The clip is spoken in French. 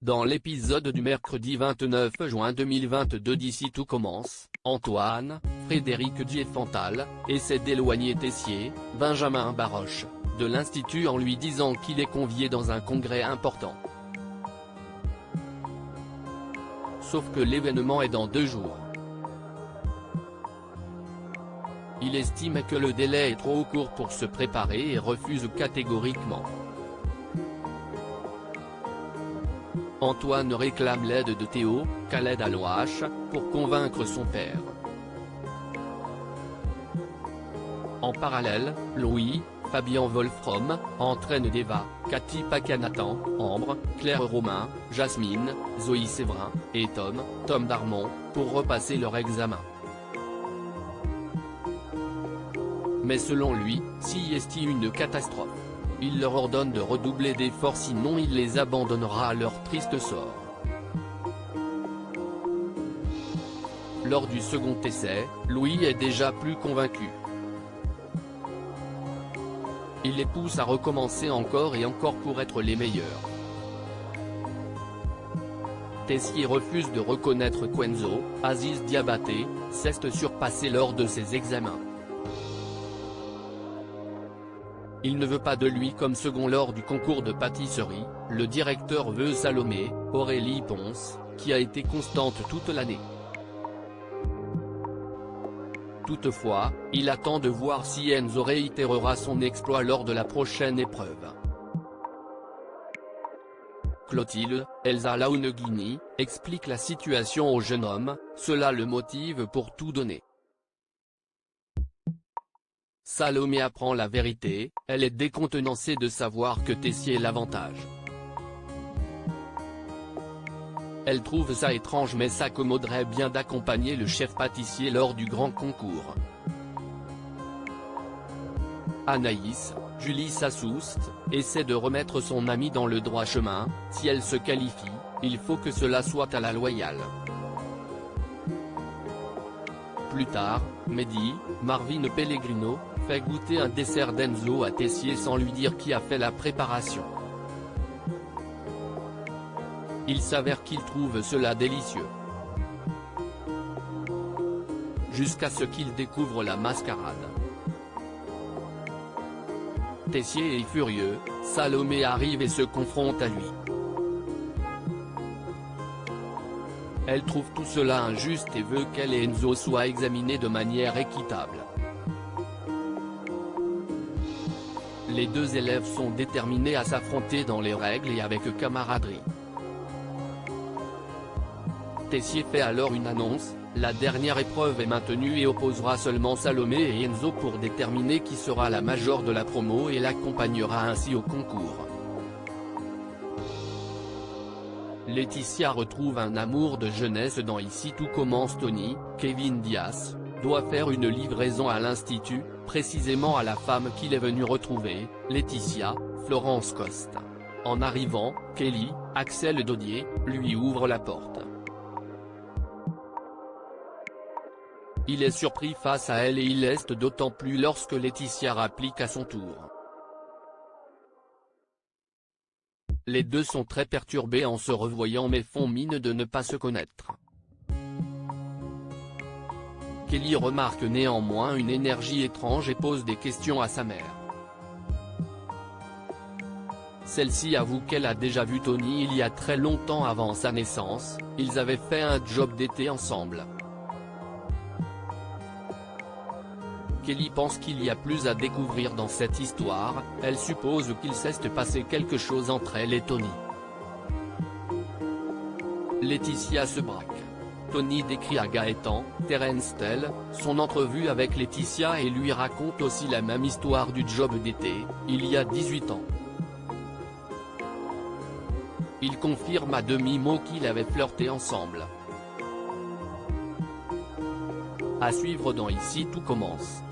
Dans l'épisode du mercredi 29 juin 2022 d'Ici tout commence, Antoine, Frédéric Diefenthal, essaie d'éloigner Tessier, Benjamin Baroche, de l'Institut en lui disant qu'il est convié dans un congrès important. Sauf que l'événement est dans 2 jours. Il estime que le délai est trop court pour se préparer et refuse catégoriquement. Antoine réclame l'aide de Théo, Khaled Alouache, pour convaincre son père. En parallèle, Louis, Fabien Wolfrom, entraîne Deva, Cathy Pacanatan, Ambre, Claire Romain, Jasmine, Zoé Séverin, et Tom Darmon, pour repasser leur examen. Mais selon lui, si est une catastrophe. Il leur ordonne de redoubler d'efforts sinon il les abandonnera à leur triste sort. Lors du second essai, Louis est déjà plus convaincu. Il les pousse à recommencer encore et encore pour être les meilleurs. Tessier refuse de reconnaître qu'Enzo, Aziz Diabaté, s'est surpassé lors de ses examens. Il ne veut pas de lui comme second lors du concours de pâtisserie, le directeur veut Salomé, Aurélie Ponce, qui a été constante toute l'année. Toutefois, il attend de voir si Enzo réitérera son exploit lors de la prochaine épreuve. Clotilde, Elsa Launeghini, explique la situation au jeune homme, cela le motive pour tout donner. Salomé apprend la vérité, elle est décontenancée de savoir que Tessier est l'avantage. Elle trouve ça étrange mais s'accommoderait bien d'accompagner le chef pâtissier lors du grand concours. Anaïs, Julie Sassoust, essaie de remettre son amie dans le droit chemin, si elle se qualifie, il faut que cela soit à la loyale. Plus tard, Mehdi, Marvin Pellegrino, fait goûter un dessert d'Enzo à Tessier sans lui dire qui a fait la préparation. Il s'avère qu'il trouve cela délicieux. Jusqu'à ce qu'il découvre la mascarade. Tessier est furieux, Salomé arrive et se confronte à lui. Elle trouve tout cela injuste et veut qu'elle et Enzo soient examinés de manière équitable. Les 2 élèves sont déterminés à s'affronter dans les règles et avec camaraderie. Tessier fait alors une annonce, la dernière épreuve est maintenue et opposera seulement Salomé et Enzo pour déterminer qui sera la major de la promo et l'accompagnera ainsi au concours. Laetitia retrouve un amour de jeunesse dans Ici tout commence. Tony, Kevin Dias, doit faire une livraison à l'Institut, précisément à la femme qu'il est venu retrouver, Laetitia, Florence Coste. En arrivant, Kelly, Axel Dodier, lui ouvre la porte. Il est surpris face à elle et il l'est d'autant plus lorsque Laetitia rapplique à son tour. Les 2 sont très perturbés en se revoyant mais font mine de ne pas se connaître. Kelly remarque néanmoins une énergie étrange et pose des questions à sa mère. Celle-ci avoue qu'elle a déjà vu Tony il y a très longtemps avant sa naissance, ils avaient fait un job d'été ensemble. Kelly pense qu'il y a plus à découvrir dans cette histoire, elle suppose qu'il s'est passé quelque chose entre elle et Tony. Laetitia se braque. Tony décrit à Gaëtan, Terence Tell, son entrevue avec Laetitia et lui raconte aussi la même histoire du job d'été, il y a 18 ans. Il confirme à demi-mot qu'ils avaient flirté ensemble. À suivre dans Ici tout commence.